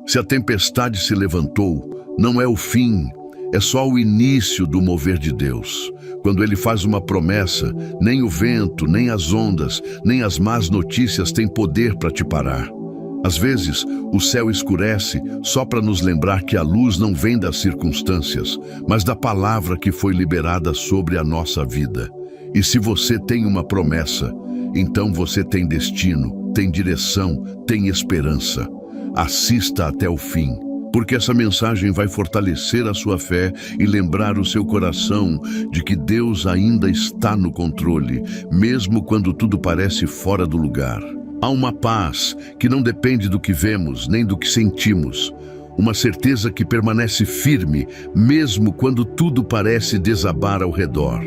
Se a tempestade se levantou, não é o fim, é só o início do mover de Deus. Quando Ele faz uma promessa, nem o vento, nem as ondas, nem as más notícias têm poder para te parar. Às vezes, o céu escurece só para nos lembrar que a luz não vem das circunstâncias, mas da palavra que foi liberada sobre a nossa vida. E se você tem uma promessa, então você tem destino, tem direção, tem esperança. Assista até o fim, porque essa mensagem vai fortalecer a sua fé e lembrar o seu coração de que Deus ainda está no controle, mesmo quando tudo parece fora do lugar. Há uma paz que não depende do que vemos, nem do que sentimos. Uma certeza que permanece firme, mesmo quando tudo parece desabar ao redor.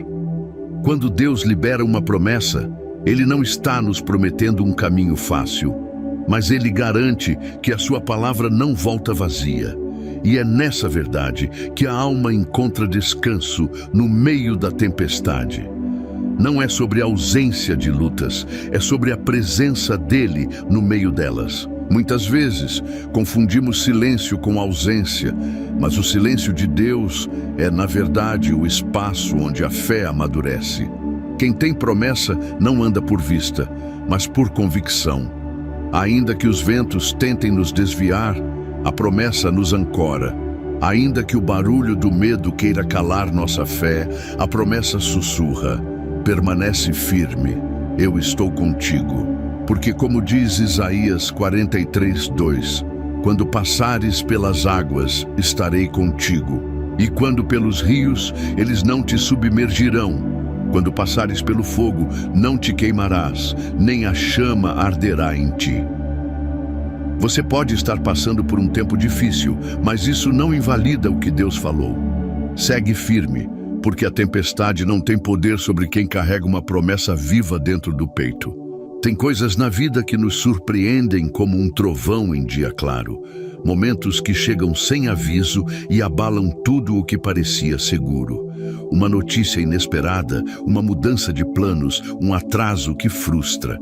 Quando Deus libera uma promessa, Ele não está nos prometendo um caminho fácil, mas Ele garante que a sua palavra não volta vazia. E é nessa verdade que a alma encontra descanso no meio da tempestade. Não é sobre a ausência de lutas, é sobre a presença dele no meio delas. Muitas vezes, confundimos silêncio com ausência, mas o silêncio de Deus é, na verdade, o espaço onde a fé amadurece. Quem tem promessa não anda por vista, mas por convicção. Ainda que os ventos tentem nos desviar, a promessa nos ancora. Ainda que o barulho do medo queira calar nossa fé, a promessa sussurra: permanece firme, eu estou contigo. Porque como diz Isaías 43:2, quando passares pelas águas, estarei contigo. E quando pelos rios, eles não te submergirão. Quando passares pelo fogo, não te queimarás, nem a chama arderá em ti. Você pode estar passando por um tempo difícil, mas isso não invalida o que Deus falou. Segue firme, porque a tempestade não tem poder sobre quem carrega uma promessa viva dentro do peito. Tem coisas na vida que nos surpreendem como um trovão em dia claro. Momentos que chegam sem aviso e abalam tudo o que parecia seguro. Uma notícia inesperada, uma mudança de planos, um atraso que frustra.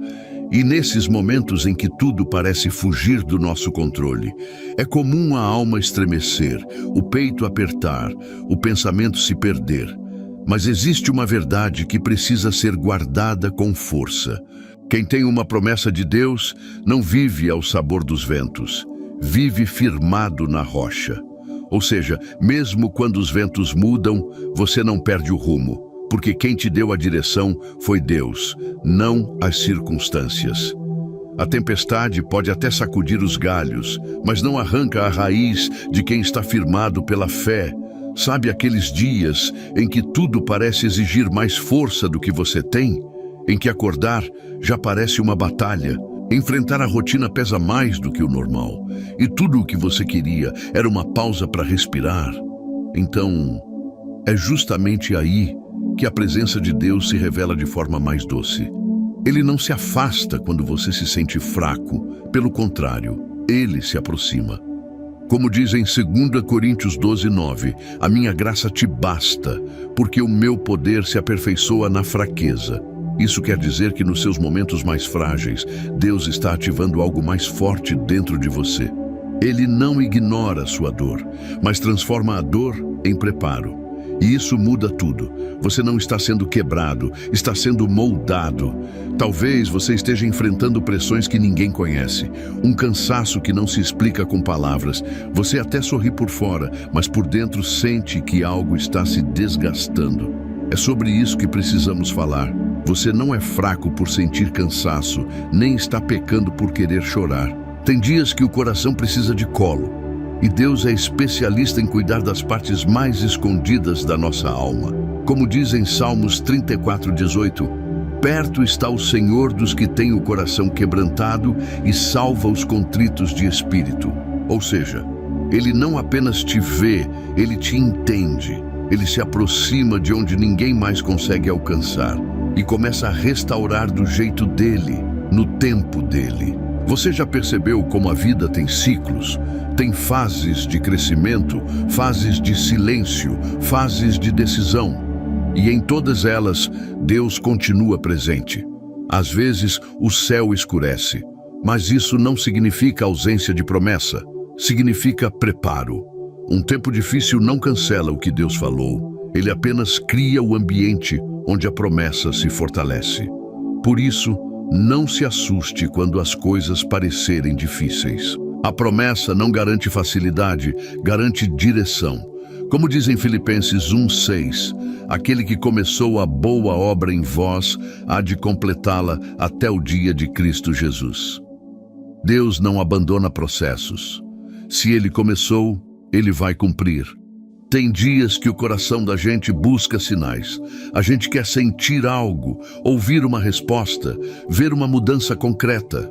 E nesses momentos em que tudo parece fugir do nosso controle, é comum a alma estremecer, o peito apertar, o pensamento se perder. Mas existe uma verdade que precisa ser guardada com força. Quem tem uma promessa de Deus não vive ao sabor dos ventos, vive firmado na rocha. Ou seja, mesmo quando os ventos mudam, você não perde o rumo. Porque quem te deu a direção foi Deus, não as circunstâncias. A tempestade pode até sacudir os galhos, mas não arranca a raiz de quem está firmado pela fé. Sabe aqueles dias em que tudo parece exigir mais força do que você tem? Em que acordar já parece uma batalha? Enfrentar a rotina pesa mais do que o normal. E tudo o que você queria era uma pausa para respirar. Então, é justamente aí que a presença de Deus se revela de forma mais doce. Ele não se afasta quando você se sente fraco, pelo contrário, ele se aproxima. Como diz em 2 Coríntios 12:9, a minha graça te basta, porque o meu poder se aperfeiçoa na fraqueza. Isso quer dizer que nos seus momentos mais frágeis, Deus está ativando algo mais forte dentro de você. Ele não ignora a sua dor, mas transforma a dor em preparo. E isso muda tudo. Você não está sendo quebrado, está sendo moldado. Talvez você esteja enfrentando pressões que ninguém conhece, um cansaço que não se explica com palavras. Você até sorri por fora, mas por dentro sente que algo está se desgastando. É sobre isso que precisamos falar. Você não é fraco por sentir cansaço, nem está pecando por querer chorar. Tem dias que o coração precisa de colo. E Deus é especialista em cuidar das partes mais escondidas da nossa alma. Como diz em Salmos 34:18, perto está o Senhor dos que têm o coração quebrantado e salva os contritos de espírito. Ou seja, Ele não apenas te vê, Ele te entende. Ele se aproxima de onde ninguém mais consegue alcançar e começa a restaurar do jeito dele, no tempo dele. Você já percebeu como a vida tem ciclos? Tem fases de crescimento, fases de silêncio, fases de decisão. E em todas elas, Deus continua presente. Às vezes, o céu escurece, mas isso não significa ausência de promessa. significa preparo. Um tempo difícil não cancela o que Deus falou. Ele apenas cria o ambiente onde a promessa se fortalece. Por isso, não se assuste quando as coisas parecerem difíceis. A promessa não garante facilidade, garante direção. Como diz em Filipenses 1:6, aquele que começou a boa obra em vós há de completá-la até o dia de Cristo Jesus. Deus não abandona processos. Se Ele começou, Ele vai cumprir. Tem dias que o coração da gente busca sinais. A gente quer sentir algo, ouvir uma resposta, ver uma mudança concreta.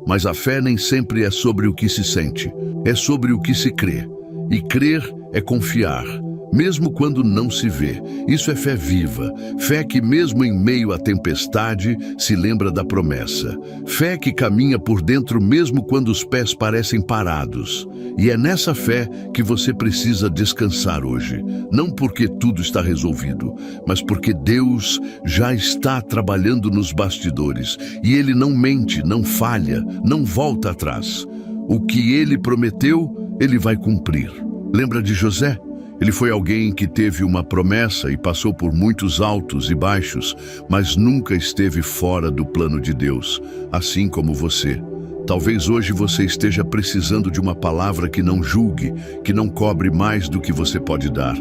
Mas a fé nem sempre é sobre o que se sente, é sobre o que se crê. E crer é confiar, mesmo quando não se vê. Isso é fé viva, fé que mesmo em meio à tempestade se lembra da promessa. Fé que caminha por dentro mesmo quando os pés parecem parados. E é nessa fé que você precisa descansar hoje. Não porque tudo está resolvido, mas porque Deus já está trabalhando nos bastidores. E Ele não mente, não falha, não volta atrás. O que Ele prometeu, Ele vai cumprir. Lembra de José? Ele foi alguém que teve uma promessa e passou por muitos altos e baixos, mas nunca esteve fora do plano de Deus, assim como você. Talvez hoje você esteja precisando de uma palavra que não julgue, que não cobre mais do que você pode dar.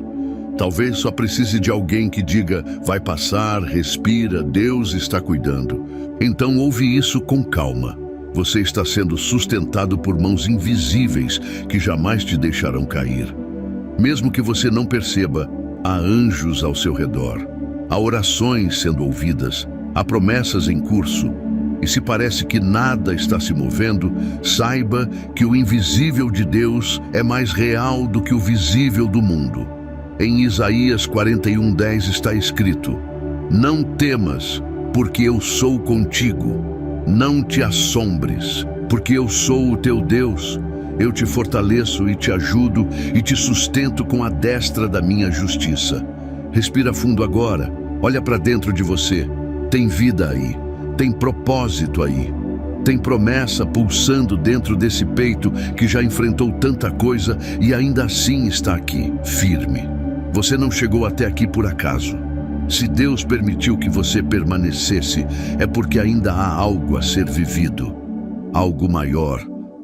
Talvez só precise de alguém que diga, vai passar, respira, Deus está cuidando. Então ouve isso com calma. Você está sendo sustentado por mãos invisíveis que jamais te deixarão cair. Mesmo que você não perceba, há anjos ao seu redor. Há orações sendo ouvidas, há promessas em curso. E se parece que nada está se movendo, saiba que o invisível de Deus é mais real do que o visível do mundo. Em Isaías 41:10 está escrito: não temas, porque eu sou contigo. Não te assombres, porque eu sou o teu Deus. Eu te fortaleço e te ajudo e te sustento com a destra da minha justiça. Respira fundo agora, olha para dentro de você. Tem vida aí, tem propósito aí. Tem promessa pulsando dentro desse peito que já enfrentou tanta coisa e ainda assim está aqui, firme. Você não chegou até aqui por acaso. Se Deus permitiu que você permanecesse, é porque ainda há algo a ser vivido. Algo maior,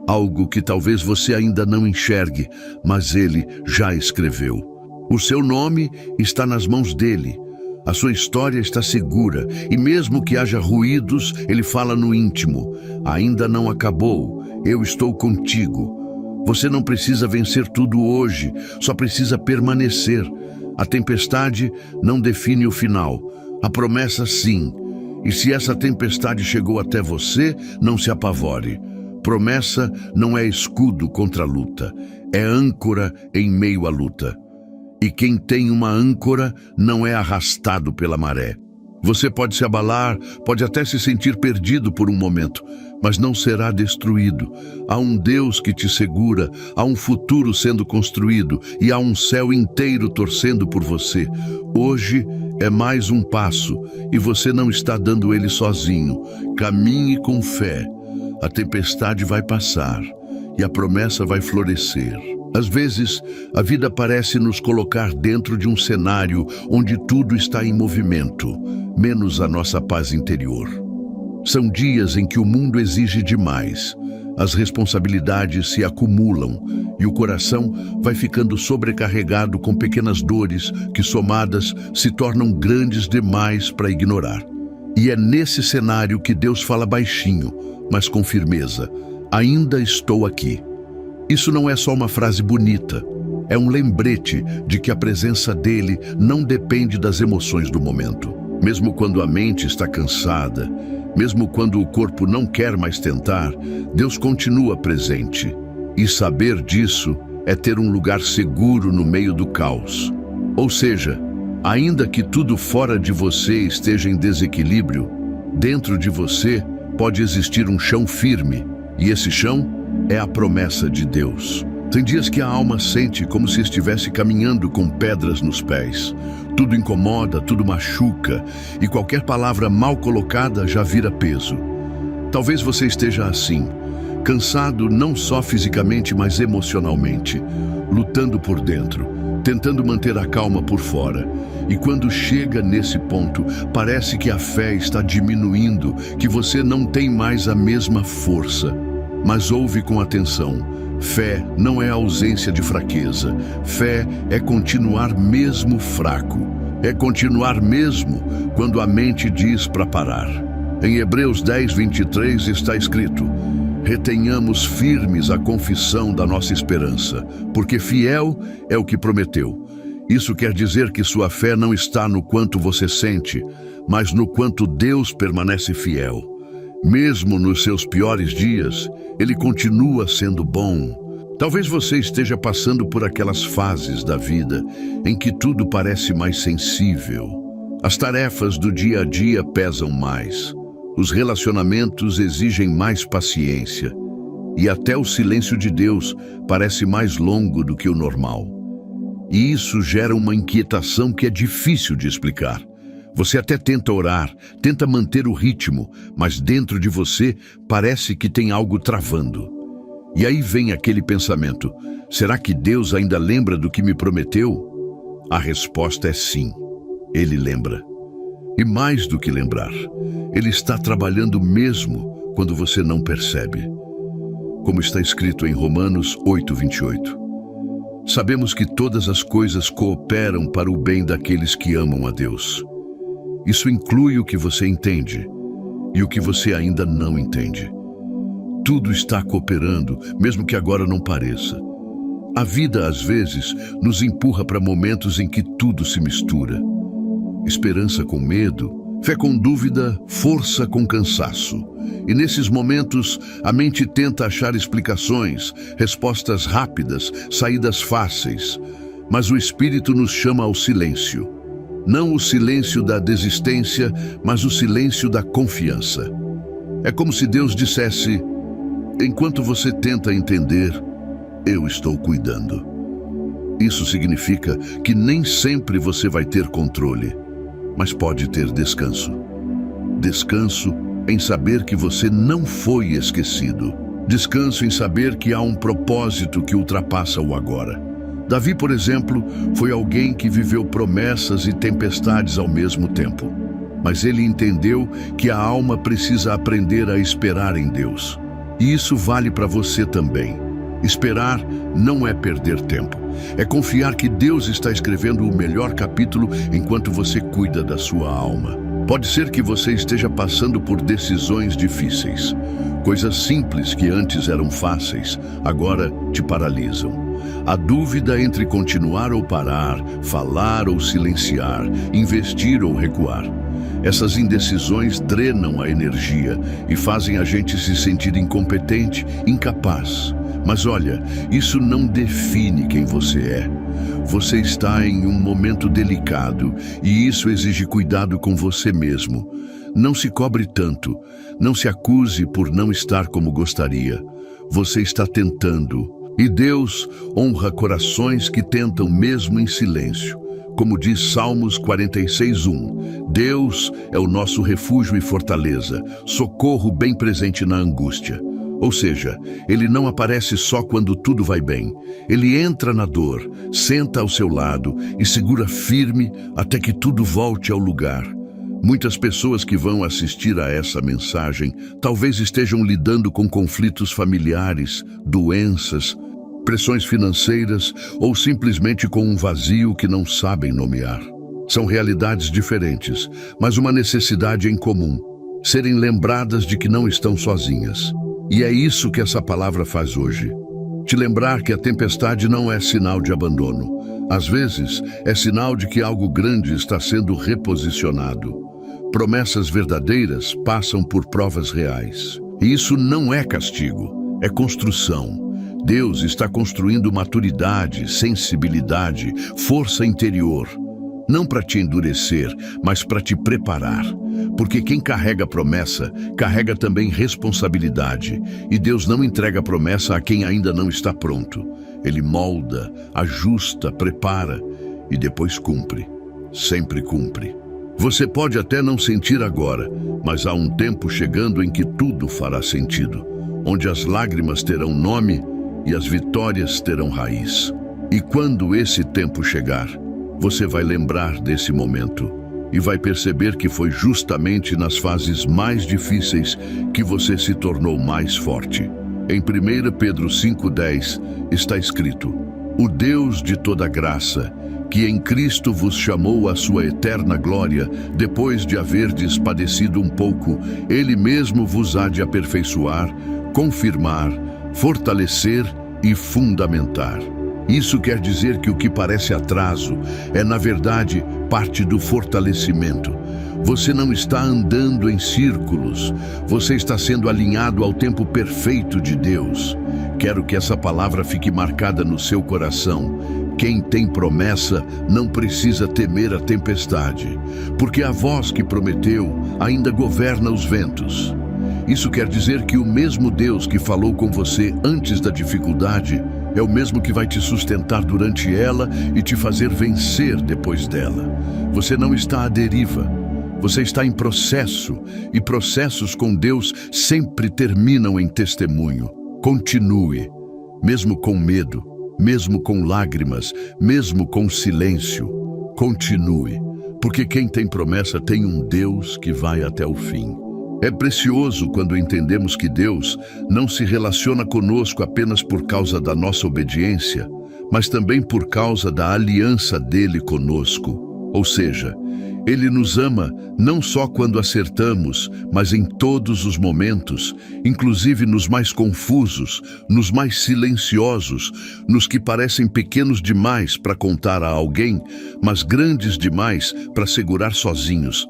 algo que talvez você ainda não enxergue, mas Ele já escreveu. O seu nome está nas mãos dele. A sua história está segura, e mesmo que haja ruídos, Ele fala no íntimo. Ainda não acabou, eu estou contigo. Você não precisa vencer tudo hoje, só precisa permanecer. A tempestade não define o final, a promessa sim. E se essa tempestade chegou até você, não se apavore. Promessa não é escudo contra a luta, é âncora em meio à luta. E quem tem uma âncora não é arrastado pela maré. Você pode se abalar, pode até se sentir perdido por um momento, mas não será destruído. Há um Deus que te segura, há um futuro sendo construído e há um céu inteiro torcendo por você. Hoje é mais um passo e você não está dando ele sozinho. Caminhe com fé. A tempestade vai passar e a promessa vai florescer. Às vezes, a vida parece nos colocar dentro de um cenário onde tudo está em movimento, menos a nossa paz interior. São dias em que o mundo exige demais, as responsabilidades se acumulam e o coração vai ficando sobrecarregado com pequenas dores que, somadas, se tornam grandes demais para ignorar. E é nesse cenário que Deus fala baixinho, mas com firmeza: ainda estou aqui. Isso não é só uma frase bonita, é um lembrete de que a presença dele não depende das emoções do momento. Mesmo quando a mente está cansada, mesmo quando o corpo não quer mais tentar, Deus continua presente. E saber disso é ter um lugar seguro no meio do caos. Ou seja, ainda que tudo fora de você esteja em desequilíbrio, dentro de você pode existir um chão firme, e esse chão é a promessa de Deus. Tem dias que a alma sente como se estivesse caminhando com pedras nos pés. Tudo incomoda, tudo machuca, e qualquer palavra mal colocada já vira peso. Talvez você esteja assim, cansado não só fisicamente, mas emocionalmente, lutando por dentro, tentando manter a calma por fora. E quando chega nesse ponto, parece que a fé está diminuindo, que você não tem mais a mesma força. Mas ouve com atenção. Fé não é ausência de fraqueza. Fé é continuar mesmo fraco. É continuar mesmo quando a mente diz para parar. Em Hebreus 10:23 está escrito: retenhamos firmes a confissão da nossa esperança, porque fiel é o que prometeu. Isso quer dizer que sua fé não está no quanto você sente, mas no quanto Deus permanece fiel. Mesmo nos seus piores dias, Ele continua sendo bom. Talvez você esteja passando por aquelas fases da vida em que tudo parece mais sensível. As tarefas do dia a dia pesam mais. Os relacionamentos exigem mais paciência. E até o silêncio de Deus parece mais longo do que o normal. E isso gera uma inquietação que é difícil de explicar. Você até tenta orar, tenta manter o ritmo, mas dentro de você parece que tem algo travando. E aí vem aquele pensamento: será que Deus ainda lembra do que me prometeu? A resposta é sim, Ele lembra. E mais do que lembrar, Ele está trabalhando mesmo quando você não percebe. Como está escrito em Romanos 8:28. Sabemos que todas as coisas cooperam para o bem daqueles que amam a Deus. Isso inclui o que você entende e o que você ainda não entende. Tudo está cooperando, mesmo que agora não pareça. A vida, às vezes, nos empurra para momentos em que tudo se mistura. Esperança com medo, fé com dúvida, força com cansaço. E nesses momentos, a mente tenta achar explicações, respostas rápidas, saídas fáceis. Mas o Espírito nos chama ao silêncio. Não o silêncio da desistência, mas o silêncio da confiança. É como se Deus dissesse: enquanto você tenta entender, eu estou cuidando. Isso significa que nem sempre você vai ter controle, mas pode ter descanso. Descanso em saber que você não foi esquecido. Descanso em saber que há um propósito que ultrapassa o agora. Davi, por exemplo, foi alguém que viveu promessas e tempestades ao mesmo tempo. Mas ele entendeu que a alma precisa aprender a esperar em Deus. E isso vale para você também. Esperar não é perder tempo. É confiar que Deus está escrevendo o melhor capítulo enquanto você cuida da sua alma. Pode ser que você esteja passando por decisões difíceis. Coisas simples que antes eram fáceis, agora te paralisam. A dúvida entre continuar ou parar, falar ou silenciar, investir ou recuar. Essas indecisões drenam a energia e fazem a gente se sentir incompetente, incapaz. Mas olha, isso não define quem você é. Você está em um momento delicado e isso exige cuidado com você mesmo. Não se cobre tanto, não se acuse por não estar como gostaria. Você está tentando. E Deus honra corações que tentam mesmo em silêncio. Como diz Salmos 46:1, Deus é o nosso refúgio e fortaleza, socorro bem presente na angústia. Ou seja, Ele não aparece só quando tudo vai bem. Ele entra na dor, senta ao seu lado e segura firme até que tudo volte ao lugar. Muitas pessoas que vão assistir a essa mensagem talvez estejam lidando com conflitos familiares, doenças, pressões financeiras ou simplesmente com um vazio que não sabem nomear. São realidades diferentes, mas uma necessidade em comum: serem lembradas de que não estão sozinhas. E é isso que essa palavra faz hoje. Te lembrar que a tempestade não é sinal de abandono. Às vezes, é sinal de que algo grande está sendo reposicionado. Promessas verdadeiras passam por provas reais. E isso não é castigo, é construção. Deus está construindo maturidade, sensibilidade, força interior. Não para te endurecer, mas para te preparar. Porque quem carrega a promessa, carrega também responsabilidade. E Deus não entrega a promessa a quem ainda não está pronto. Ele molda, ajusta, prepara e depois cumpre. Sempre cumpre. Você pode até não sentir agora, mas há um tempo chegando em que tudo fará sentido. onde as lágrimas terão nome e as vitórias terão raiz. E quando esse tempo chegar, você vai lembrar desse momento e vai perceber que foi justamente nas fases mais difíceis que você se tornou mais forte. Em 1 Pedro 5,10 está escrito: o Deus de toda graça, que em Cristo vos chamou à sua eterna glória, depois de haverdes padecido um pouco, Ele mesmo vos há de aperfeiçoar, confirmar, fortalecer e fundamentar. Isso quer dizer que o que parece atraso é, na verdade, parte do fortalecimento. Você não está andando em círculos, você está sendo alinhado ao tempo perfeito de Deus. Quero que essa palavra fique marcada no seu coração. Quem tem promessa não precisa temer a tempestade, porque a voz que prometeu ainda governa os ventos. Isso quer dizer que o mesmo Deus que falou com você antes da dificuldade é o mesmo que vai te sustentar durante ela e te fazer vencer depois dela. Você não está à deriva, você está em processo, e processos com Deus sempre terminam em testemunho. Continue, mesmo com medo, mesmo com lágrimas, mesmo com silêncio. Continue, porque quem tem promessa tem um Deus que vai até o fim. É precioso quando entendemos que Deus não se relaciona conosco apenas por causa da nossa obediência, mas também por causa da aliança dele conosco. Ou seja, Ele nos ama não só quando acertamos, mas em todos os momentos, inclusive nos mais confusos, nos mais silenciosos, nos que parecem pequenos demais para contar a alguém, mas grandes demais para segurar sozinhos.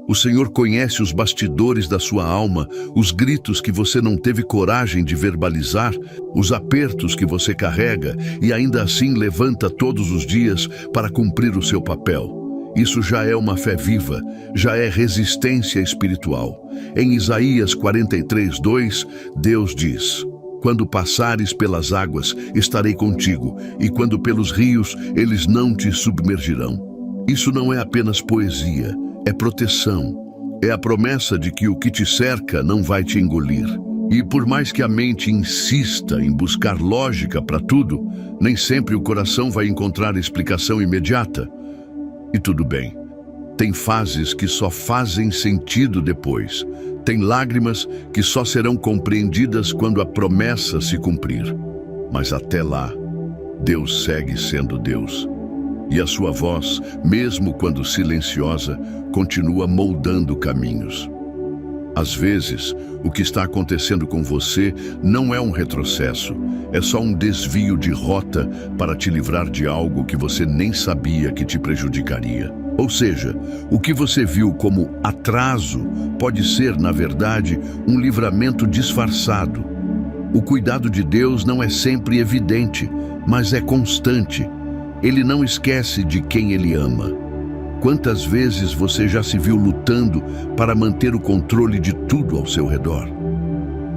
O Senhor conhece os bastidores da sua alma, os gritos que você não teve coragem de verbalizar, os apertos que você carrega e ainda assim levanta todos os dias para cumprir o seu papel. Isso já é uma fé viva, já é resistência espiritual. Em Isaías 43:2, Deus diz: quando passares pelas águas, estarei contigo, e quando pelos rios, eles não te submergirão. Isso não é apenas poesia, é proteção. É a promessa de que o que te cerca não vai te engolir. E por mais que a mente insista em buscar lógica para tudo, nem sempre o coração vai encontrar explicação imediata. E tudo bem. Tem fases que só fazem sentido depois. Tem lágrimas que só serão compreendidas quando a promessa se cumprir. Mas até lá, Deus segue sendo Deus. E a sua voz, mesmo quando silenciosa, continua moldando caminhos. Às vezes, o que está acontecendo com você não é um retrocesso, é só um desvio de rota para te livrar de algo que você nem sabia que te prejudicaria. Ou seja, o que você viu como atraso pode ser, na verdade, um livramento disfarçado. O cuidado de Deus não é sempre evidente, mas é constante. Ele não esquece de quem Ele ama. Quantas vezes você já se viu lutando para manter o controle de tudo ao seu redor?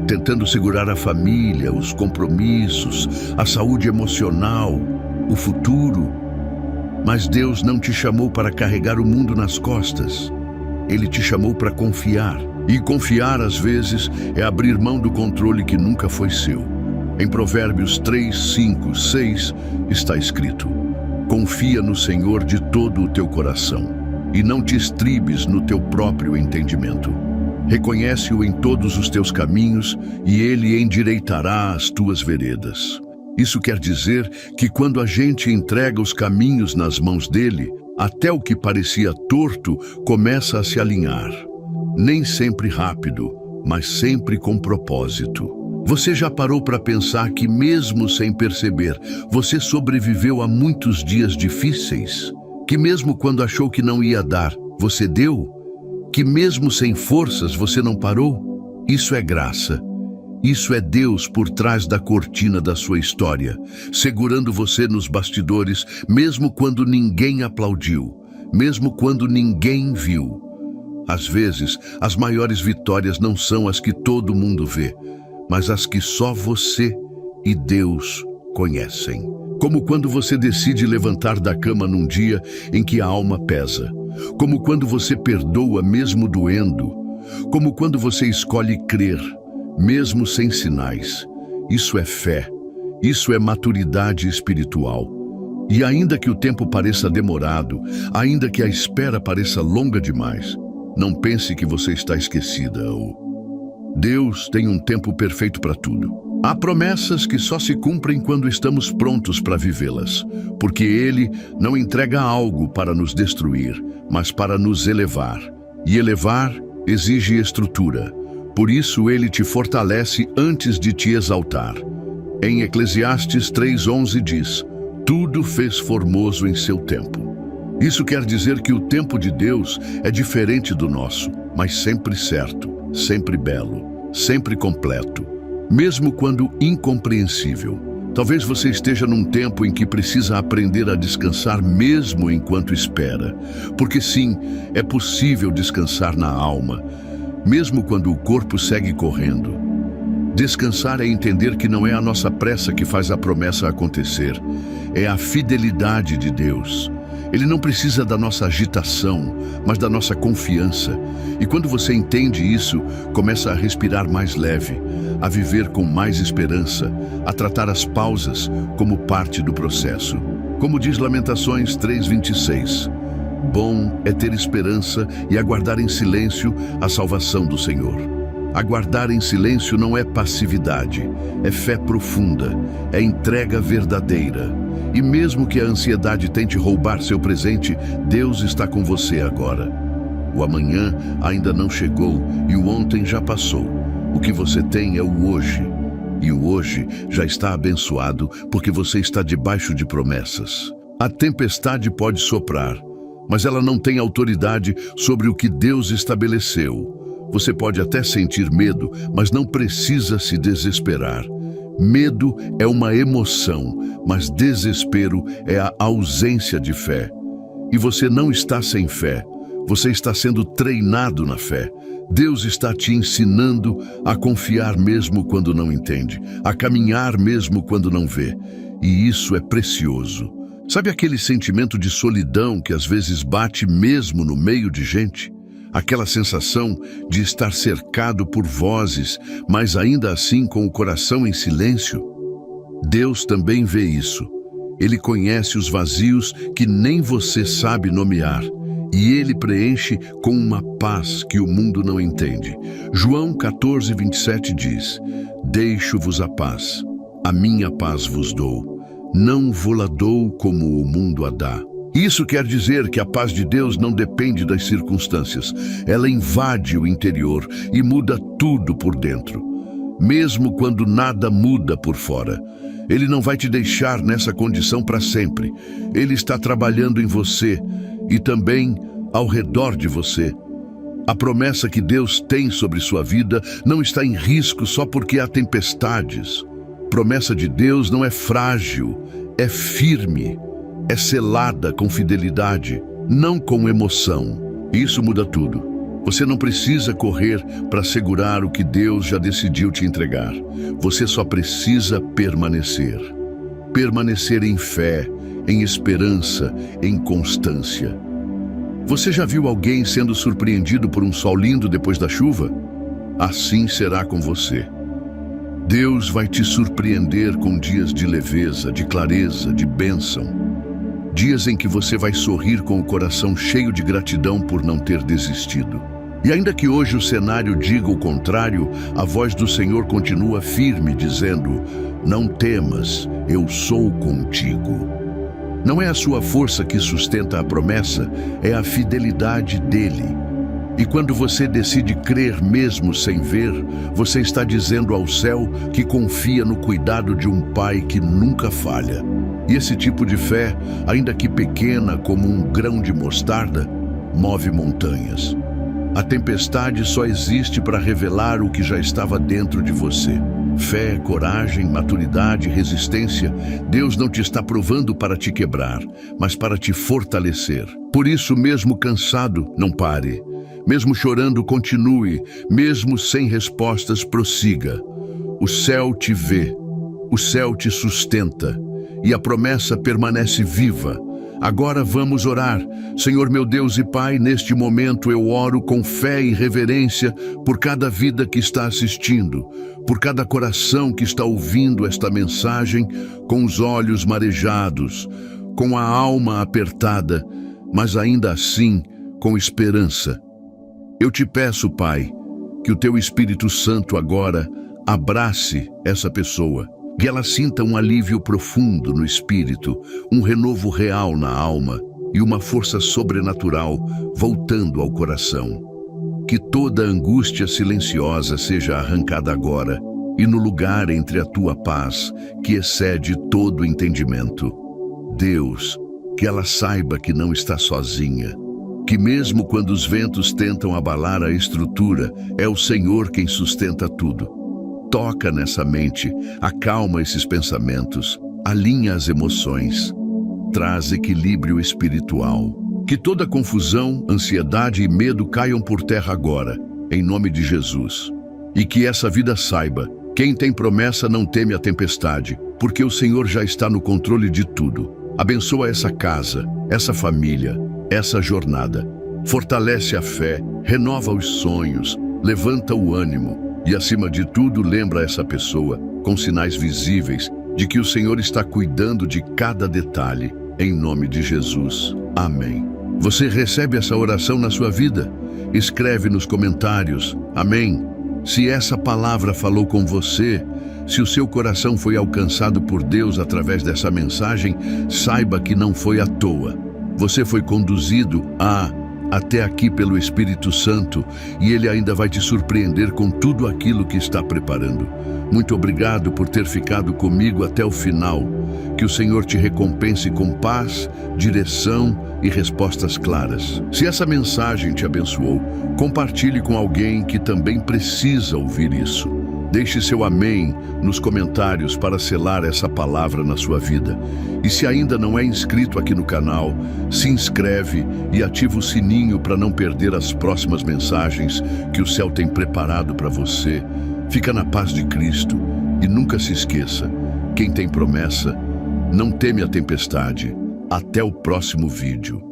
Tentando segurar a família, os compromissos, a saúde emocional, o futuro. Mas Deus não te chamou para carregar o mundo nas costas. Ele te chamou para confiar. E confiar, às vezes, é abrir mão do controle que nunca foi seu. Em Provérbios 3, 5, 6 está escrito: confia no Senhor de todo o teu coração, e não te estribes no teu próprio entendimento. Reconhece-o em todos os teus caminhos, e Ele endireitará as tuas veredas. Isso quer dizer que quando a gente entrega os caminhos nas mãos dele, até o que parecia torto começa a se alinhar. Nem sempre rápido, mas sempre com propósito. Você já parou para pensar que, mesmo sem perceber, você sobreviveu a muitos dias difíceis? Que mesmo quando achou que não ia dar, você deu? Que mesmo sem forças você não parou? Isso é graça. Isso é Deus por trás da cortina da sua história, segurando você nos bastidores, mesmo quando ninguém aplaudiu, mesmo quando ninguém viu. Às vezes, as maiores vitórias não são as que todo mundo vê, mas as que só você e Deus conhecem. Como quando você decide levantar da cama num dia em que a alma pesa. Como quando você perdoa mesmo doendo. Como quando você escolhe crer, mesmo sem sinais. Isso é fé. Isso é maturidade espiritual. E ainda que o tempo pareça demorado, ainda que a espera pareça longa demais, não pense que você está esquecida. Deus tem um tempo perfeito para tudo. Há promessas que só se cumprem quando estamos prontos para vivê-las, porque Ele não entrega algo para nos destruir, mas para nos elevar. E elevar exige estrutura. Por isso Ele te fortalece antes de te exaltar. Em Eclesiastes 3:11 diz: tudo fez formoso em seu tempo. Isso quer dizer que o tempo de Deus é diferente do nosso, mas sempre certo, sempre belo, sempre completo, mesmo quando incompreensível. Talvez você esteja num tempo em que precisa aprender a descansar mesmo enquanto espera, porque sim, é possível descansar na alma, mesmo quando o corpo segue correndo. Descansar é entender que não é a nossa pressa que faz a promessa acontecer, é a fidelidade de Deus. Ele não precisa da nossa agitação, mas da nossa confiança. E quando você entende isso, começa a respirar mais leve, a viver com mais esperança, a tratar as pausas como parte do processo. Como diz Lamentações 3:26, bom é ter esperança e aguardar em silêncio a salvação do Senhor. Aguardar em silêncio não é passividade, é fé profunda, é entrega verdadeira. E mesmo que a ansiedade tente roubar seu presente, Deus está com você agora. O amanhã ainda não chegou e o ontem já passou. O que você tem é o hoje. E o hoje já está abençoado porque você está debaixo de promessas. A tempestade pode soprar, mas ela não tem autoridade sobre o que Deus estabeleceu. Você pode até sentir medo, mas não precisa se desesperar. Medo é uma emoção, mas desespero é a ausência de fé. E você não está sem fé, você está sendo treinado na fé. Deus está te ensinando a confiar mesmo quando não entende, a caminhar mesmo quando não vê. E isso é precioso. Sabe aquele sentimento de solidão que às vezes bate mesmo no meio de gente? Aquela sensação de estar cercado por vozes, mas ainda assim com o coração em silêncio? Deus também vê isso. Ele conhece os vazios que nem você sabe nomear, e Ele preenche com uma paz que o mundo não entende. João 14:27 diz: deixo-vos a paz, a minha paz vos dou, não vô-la dou como o mundo a dá. Isso quer dizer que a paz de Deus não depende das circunstâncias. Ela invade o interior e muda tudo por dentro. Mesmo quando nada muda por fora, Ele não vai te deixar nessa condição para sempre. Ele está trabalhando em você e também ao redor de você. A promessa que Deus tem sobre sua vida não está em risco só porque há tempestades. A promessa de Deus não é frágil, é firme. É selada com fidelidade, não com emoção. Isso muda tudo. Você não precisa correr para segurar o que Deus já decidiu te entregar. Você só precisa permanecer. Permanecer em fé, em esperança, em constância. Você já viu alguém sendo surpreendido por um sol lindo depois da chuva? Assim será com você. Deus vai te surpreender com dias de leveza, de clareza, de bênção. Dias em que você vai sorrir com o coração cheio de gratidão por não ter desistido. E ainda que hoje o cenário diga o contrário, a voz do Senhor continua firme, dizendo: não temas, eu sou contigo. Não é a sua força que sustenta a promessa, é a fidelidade dele. E quando você decide crer mesmo sem ver, você está dizendo ao céu que confia no cuidado de um pai que nunca falha. E esse tipo de fé, ainda que pequena como um grão de mostarda, move montanhas. A tempestade só existe para revelar o que já estava dentro de você. Fé, coragem, maturidade, resistência. Deus não te está provando para te quebrar, mas para te fortalecer. Por isso, mesmo cansado, não pare. Mesmo chorando, continue. Mesmo sem respostas, prossiga. O céu te vê. O céu te sustenta. E a promessa permanece viva. Agora vamos orar. Senhor meu Deus e Pai, neste momento eu oro com fé e reverência por cada vida que está assistindo, por cada coração que está ouvindo esta mensagem com os olhos marejados, com a alma apertada, mas ainda assim com esperança. Eu te peço, Pai, que o Teu Espírito Santo agora abrace essa pessoa, que ela sinta um alívio profundo no espírito, um renovo real na alma e uma força sobrenatural voltando ao coração. Que toda angústia silenciosa seja arrancada agora e no lugar entre a Tua paz, que excede todo entendimento. Deus, que ela saiba que não está sozinha, que mesmo quando os ventos tentam abalar a estrutura, é o Senhor quem sustenta tudo. Toca nessa mente, acalma esses pensamentos, alinha as emoções, traz equilíbrio espiritual. Que toda confusão, ansiedade e medo caiam por terra agora, em nome de Jesus. E que essa vida saiba, quem tem promessa não teme a tempestade, porque o Senhor já está no controle de tudo. Abençoa essa casa, essa família, essa jornada. Fortalece a fé, renova os sonhos, levanta o ânimo. E, acima de tudo, lembra essa pessoa, com sinais visíveis, de que o Senhor está cuidando de cada detalhe, em nome de Jesus. Amém. Você recebe essa oração na sua vida? Escreve nos comentários. Amém. Se essa palavra falou com você, se o seu coração foi alcançado por Deus através dessa mensagem, saiba que não foi à toa. Você foi conduzido até aqui pelo Espírito Santo e Ele ainda vai te surpreender com tudo aquilo que está preparando. Muito obrigado por ter ficado comigo até o final. Que o Senhor te recompense com paz, direção e respostas claras. Se essa mensagem te abençoou, compartilhe com alguém que também precisa ouvir isso. Deixe seu amém nos comentários para selar essa palavra na sua vida. E se ainda não é inscrito aqui no canal, se inscreve e ativa o sininho para não perder as próximas mensagens que o céu tem preparado para você. Fica na paz de Cristo e nunca se esqueça, quem tem promessa não teme a tempestade. Até o próximo vídeo.